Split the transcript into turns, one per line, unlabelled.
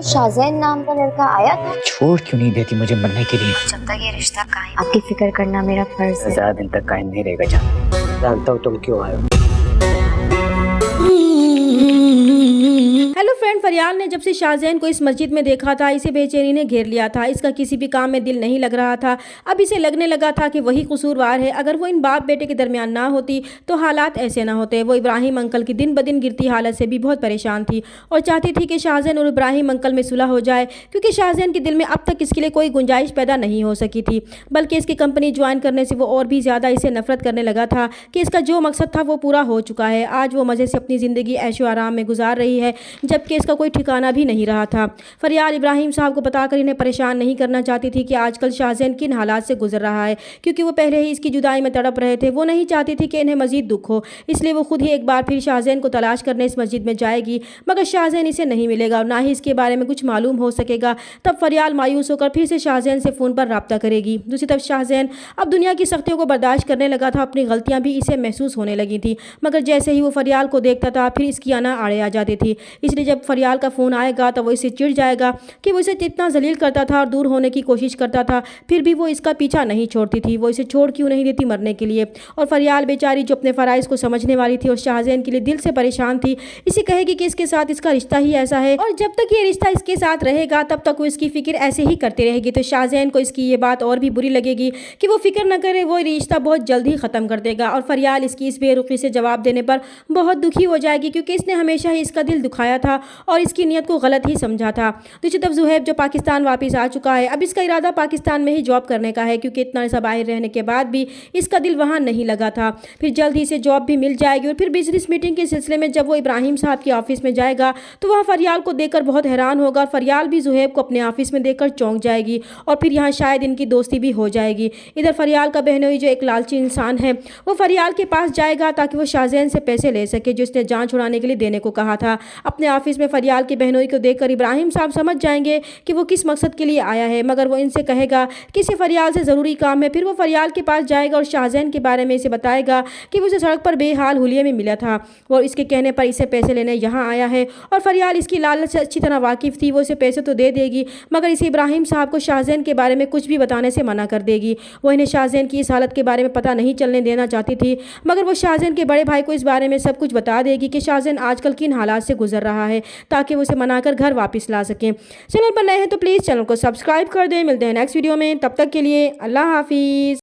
शाहज़ैन नाम का लड़का आया था।
छोड़ क्यों नहीं देती मुझे मरने के लिए?
जब तक ये रिश्ता कायम, आपकी फिक्र करना मेरा फर्ज है।
ज्यादा दिन तक कायम नहीं रहेगा। जानता हूँ तुम क्यों आए हो।
हेलो फ्रेंड, फरियाल ने जब से शाहज़ैन को इस मस्जिद में देखा था, इसे बेचैनी ने घेर लिया था। इसका किसी भी काम में दिल नहीं लग रहा था। अब इसे लगने लगा था कि वही कसूरवार है। अगर वो इन बाप बेटे के दरमियान ना होती तो हालात ऐसे ना होते। वो इब्राहिम अंकल की दिन ब दिन गिरती हालत से भी बहुत परेशान थी और चाहती थी कि शाहज़ैन और इब्राहिम अंकल में सुलह हो जाए, क्योंकि शाहज़ैन के दिल में अब तक इसके लिए कोई गुंजाइश पैदा नहीं हो सकी थी। बल्कि इसकी कंपनी ज्वाइन करने से वो और भी ज़्यादा इसे नफरत करने लगा था कि इसका जो मकसद था वो पूरा हो चुका है। आज वो मज़े से अपनी ज़िंदगी ऐशो आराम में गुजार रही है, जबकि इसका कोई ठिकाना भी नहीं रहा था। फरियाल इब्राहिम साहब को बताकर इन्हें परेशान नहीं करना चाहती थी कि आजकल शाहज़ैन किन हालात से गुजर रहा है, क्योंकि वो पहले ही इसकी जुदाई में तड़प रहे थे। वो नहीं चाहती थी कि इन्हें मजीद दुख हो, इसलिए वो खुद ही एक बार फिर शाहज़ैन को तलाश करने इस मस्जिद में जाएगी। मगर शाहज़ैन इसे नहीं मिलेगा और ना ही इसके बारे में कुछ मालूम हो सकेगा। तब फरियाल मायूस होकर फिर से शाहज़ैन से फ़ोन पर रब्ता करेगी। दूसरी तरफ शाहज़ैन अब दुनिया की सख्तियों को बर्दाश्त करने लगा था। अपनी गलतियाँ भी इसे महसूस होने लगी थी, मगर जैसे ही वो फरियाल को देखता था फिर इसकी आना आड़े आ जाती थी। इसलिए जब फरियाल का फ़ोन आएगा तो वो इससे चिढ़ जाएगा कि वो इसे इतना जलील करता था और दूर होने की कोशिश करता था, फिर भी वो इसका पीछा नहीं छोड़ती थी। वो इसे छोड़ क्यों नहीं देती मरने के लिए। और फरियाल बेचारी जो अपने फ़राइज़ को समझने वाली थी और शाहज़ैन के लिए दिल से परेशान थी, इसे कहेगी कि इसके साथ इसका रिश्ता ही ऐसा है और जब तक ये रिश्ता इसके साथ रहेगा तब तक वो इसकी फ़िक्र ऐसे ही करती रहेगी। तो शाहज़ैन को इसकी ये बात और भी बुरी लगेगी कि वो फ़िक्र न करे, वो रिश्ता बहुत जल्द ही ख़त्म कर देगा। और फरियाल इसकी इस बेरुखी से जवाब देने पर बहुत दुखी हो जाएगी, क्योंकि इसने हमेशा ही इसका दिल दुखाया था और इसकी नीयत को गलत ही समझा था। दूसरी तरफ ज़ुहैब जो पाकिस्तान वापस आ चुका है, अब इसका इरादा पाकिस्तान में ही जॉब करने का है, क्योंकि इतना सब बाहर रहने के बाद भी इसका दिल वहाँ नहीं लगा था। फिर जल्द ही इसे जॉब भी मिल जाएगी। और फिर बिजनेस मीटिंग के सिलसिले में जब वो इब्राहिम साहब के ऑफिस में जाएगा तो वह फरियाल को देखकर बहुत हैरान होगा और फरियाल भी ज़ुहैब को अपने ऑफिस में देखकर चौंक जाएगी और फिर यहाँ शायद इनकी दोस्ती भी हो जाएगी। इधर फरियाल का बहनोई जो एक लालची इंसान है, वो फरियाल के पास जाएगा ताकि वो शाहज़ैन से पैसे ले सके जो इसने जान छुड़ाने के लिए देने को कहा था। अपने ऑफिस में फरियाल की बहनोई को देखकर इब्राहिम साहब समझ जाएंगे कि वो किस मकसद के लिए आया है, मगर वो इनसे कहेगा कि इसे फरियाल से ज़रूरी काम है। फिर वो फरियाल के पास जाएगा और शाहज़ैन के बारे में इसे बताएगा कि वो उसे सड़क पर बेहाल हुलिये में मिला था और इसके कहने पर इसे पैसे लेने यहाँ आया है। और फरियाल इसकी लालच से अच्छी तरह वाकिफ़ थी। वो इसे पैसे तो दे देगी, मगर इसे इब्राहिम साहब को शाहज़ैन के बारे में कुछ भी बताने से मना कर देगी। वो इन्हें शाहज़ैन की इस हालत के बारे में पता नहीं चलने देना चाहती थी, मगर वो शाहज़ैन के बड़े भाई को इस बारे में सब कुछ बता देगी कि शाहज़ैन आजकल किन हालात से गुजर रहा है, ताकि वो उसे मनाकर घर वापस ला सकें। चैनल पर नए हैं तो प्लीज़ चैनल को सब्सक्राइब कर दें। मिलते हैं नेक्स्ट वीडियो में, तब तक के लिए अल्लाह हाफिज़।